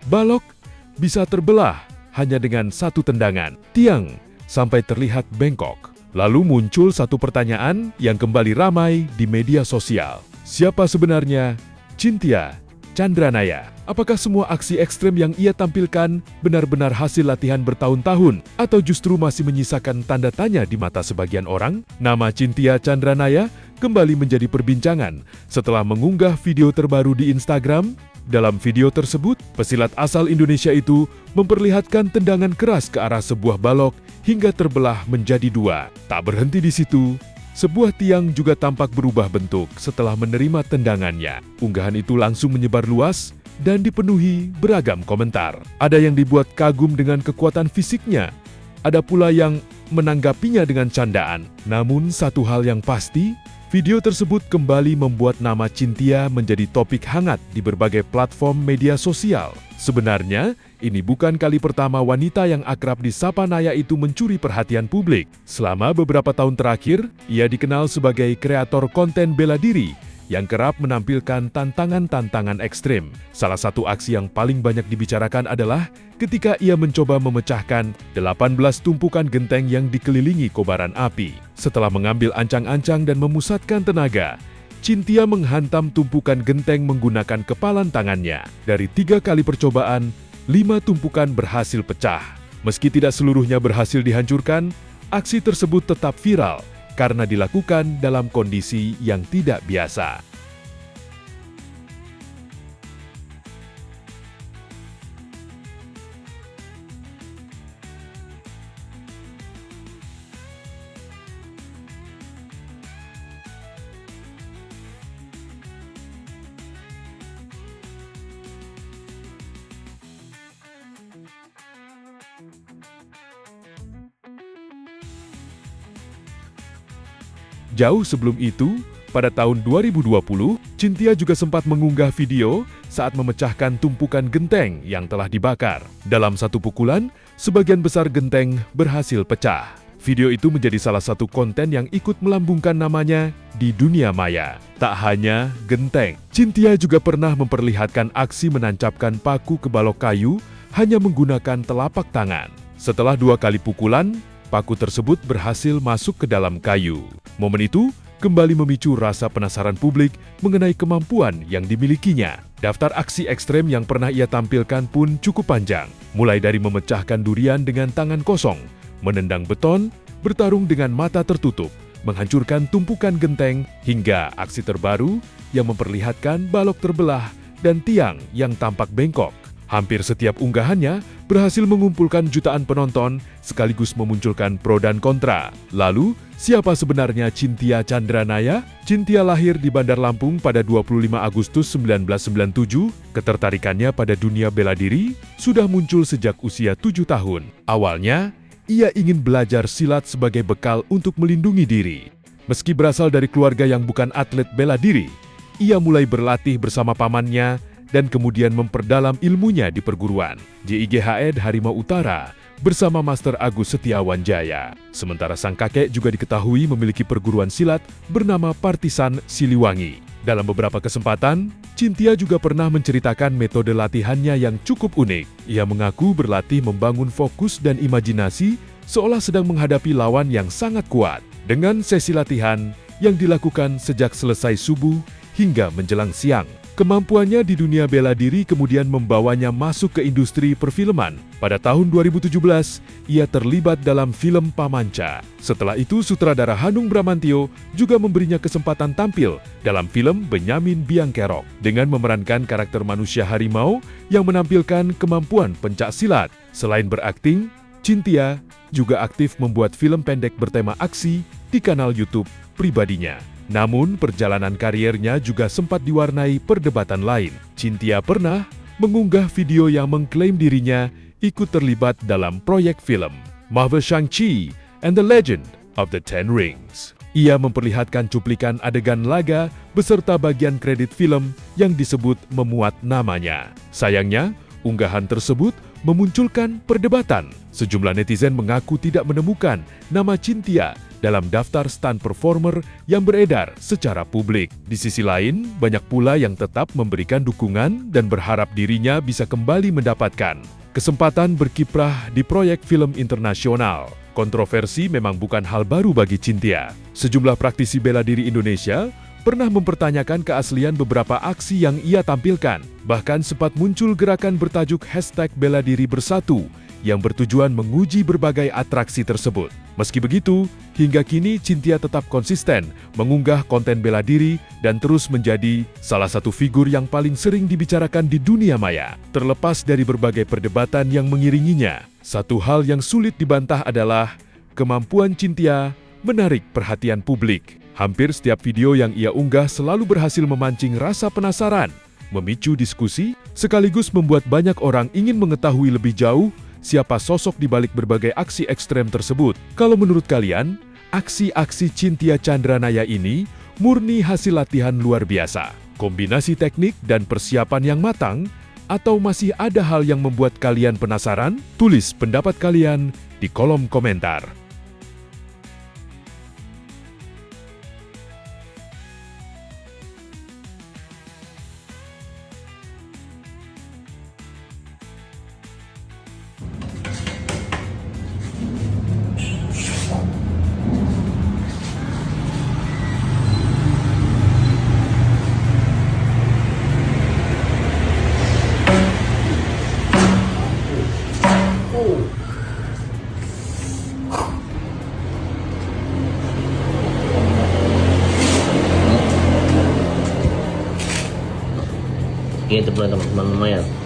Balok bisa terbelah hanya dengan satu tendangan. Tiang sampai terlihat bengkok. Lalu muncul satu pertanyaan yang kembali ramai di media sosial. Siapa sebenarnya Chintya Chandranaya? Apakah semua aksi ekstrem yang ia tampilkan benar-benar hasil latihan bertahun-tahun atau justru masih menyisakan tanda tanya di mata sebagian orang? Nama Chintya Chandranaya kembali menjadi perbincangan setelah mengunggah video terbaru di Instagram. Dalam video tersebut, pesilat asal Indonesia itu memperlihatkan tendangan keras ke arah sebuah balok hingga terbelah menjadi dua. Tak berhenti di situ, sebuah tiang juga tampak berubah bentuk setelah menerima tendangannya. Unggahan itu langsung menyebar luas dan dipenuhi beragam komentar. Ada yang dibuat kagum dengan kekuatan fisiknya, ada pula yang menanggapinya dengan candaan. Namun satu hal yang pasti, video tersebut kembali membuat nama Chintya menjadi topik hangat di berbagai platform media sosial. Sebenarnya, ini bukan kali pertama wanita yang akrab disapa Naya itu mencuri perhatian publik. Selama beberapa tahun terakhir, ia dikenal sebagai kreator konten bela diri yang kerap menampilkan tantangan-tantangan ekstrim. Salah satu aksi yang paling banyak dibicarakan adalah ketika ia mencoba memecahkan 18 tumpukan genteng yang dikelilingi kobaran api. Setelah mengambil ancang-ancang dan memusatkan tenaga, Chintya menghantam tumpukan genteng menggunakan kepalan tangannya. Dari 3 kali percobaan, 5 tumpukan berhasil pecah. Meski tidak seluruhnya berhasil dihancurkan, aksi tersebut tetap viral karena dilakukan dalam kondisi yang tidak biasa. Jauh sebelum itu, pada tahun 2020, Chintya juga sempat mengunggah video saat memecahkan tumpukan genteng yang telah dibakar. Dalam satu pukulan, sebagian besar genteng berhasil pecah. Video itu menjadi salah satu konten yang ikut melambungkan namanya di dunia maya. Tak hanya genteng, Chintya juga pernah memperlihatkan aksi menancapkan paku ke balok kayu hanya menggunakan telapak tangan. Setelah 2 kali pukulan, paku tersebut berhasil masuk ke dalam kayu. Momen itu kembali memicu rasa penasaran publik mengenai kemampuan yang dimilikinya. Daftar aksi ekstrem yang pernah ia tampilkan pun cukup panjang, mulai dari memecahkan durian dengan tangan kosong, menendang beton, bertarung dengan mata tertutup, menghancurkan tumpukan genteng, hingga aksi terbaru yang memperlihatkan balok terbelah dan tiang yang tampak bengkok. Hampir setiap unggahannya berhasil mengumpulkan jutaan penonton sekaligus memunculkan pro dan kontra. Lalu, siapa sebenarnya Chintya Chandranaya? Chintya lahir di Bandar Lampung pada 25 Agustus 1997. Ketertarikannya pada dunia bela diri sudah muncul sejak usia 7 tahun. Awalnya, ia ingin belajar silat sebagai bekal untuk melindungi diri. Meski berasal dari keluarga yang bukan atlet bela diri, ia mulai berlatih bersama pamannya dan kemudian memperdalam ilmunya di perguruan JIGHN Harimau Utara bersama Master Agus Setiawan Jaya. Sementara sang kakek juga diketahui memiliki perguruan silat bernama Partisan Siliwangi. Dalam beberapa kesempatan, Chintya juga pernah menceritakan metode latihannya yang cukup unik. Ia mengaku berlatih membangun fokus dan imajinasi seolah sedang menghadapi lawan yang sangat kuat. Dengan sesi latihan yang dilakukan sejak selesai subuh hingga menjelang siang. Kemampuannya di dunia bela diri kemudian membawanya masuk ke industri perfilman. Pada tahun 2017, ia terlibat dalam film Pamanca. Setelah itu, sutradara Hanung Bramantyo juga memberinya kesempatan tampil dalam film Benyamin Biang Kerok dengan memerankan karakter manusia harimau yang menampilkan kemampuan pencak silat. Selain berakting, Chintya juga aktif membuat film pendek bertema aksi di kanal YouTube pribadinya. Namun, perjalanan kariernya juga sempat diwarnai perdebatan lain. Chintya pernah mengunggah video yang mengklaim dirinya ikut terlibat dalam proyek film Marvel Shang-Chi and the Legend of the Ten Rings. Ia memperlihatkan cuplikan adegan laga beserta bagian kredit film yang disebut memuat namanya. Sayangnya, Unggahan tersebut memunculkan perdebatan. Sejumlah netizen mengaku tidak menemukan nama Cynthia dalam daftar stunt performer yang beredar secara publik. Di sisi lain, banyak pula yang tetap memberikan dukungan dan berharap dirinya bisa kembali mendapatkan kesempatan berkiprah di proyek film internasional. Kontroversi memang bukan hal baru bagi Cynthia. Sejumlah praktisi bela diri Indonesia pernah mempertanyakan keaslian beberapa aksi yang ia tampilkan. Bahkan sempat muncul gerakan bertajuk #BelaDiriBersatu yang bertujuan menguji berbagai atraksi tersebut. Meski begitu, hingga kini Cynthia tetap konsisten mengunggah konten bela diri dan terus menjadi salah satu figur yang paling sering dibicarakan di dunia maya. Terlepas dari berbagai perdebatan yang mengiringinya, satu hal yang sulit dibantah adalah kemampuan Cynthia menarik perhatian publik. Hampir setiap video yang ia unggah selalu berhasil memancing rasa penasaran, memicu diskusi, sekaligus membuat banyak orang ingin mengetahui lebih jauh siapa sosok di balik berbagai aksi ekstrem tersebut. Kalau menurut kalian, aksi-aksi Cynthia Chandranaya ini murni hasil latihan luar biasa, kombinasi teknik dan persiapan yang matang, atau masih ada hal yang membuat kalian penasaran? Tulis pendapat kalian di kolom komentar. Ini teman-teman lumayan.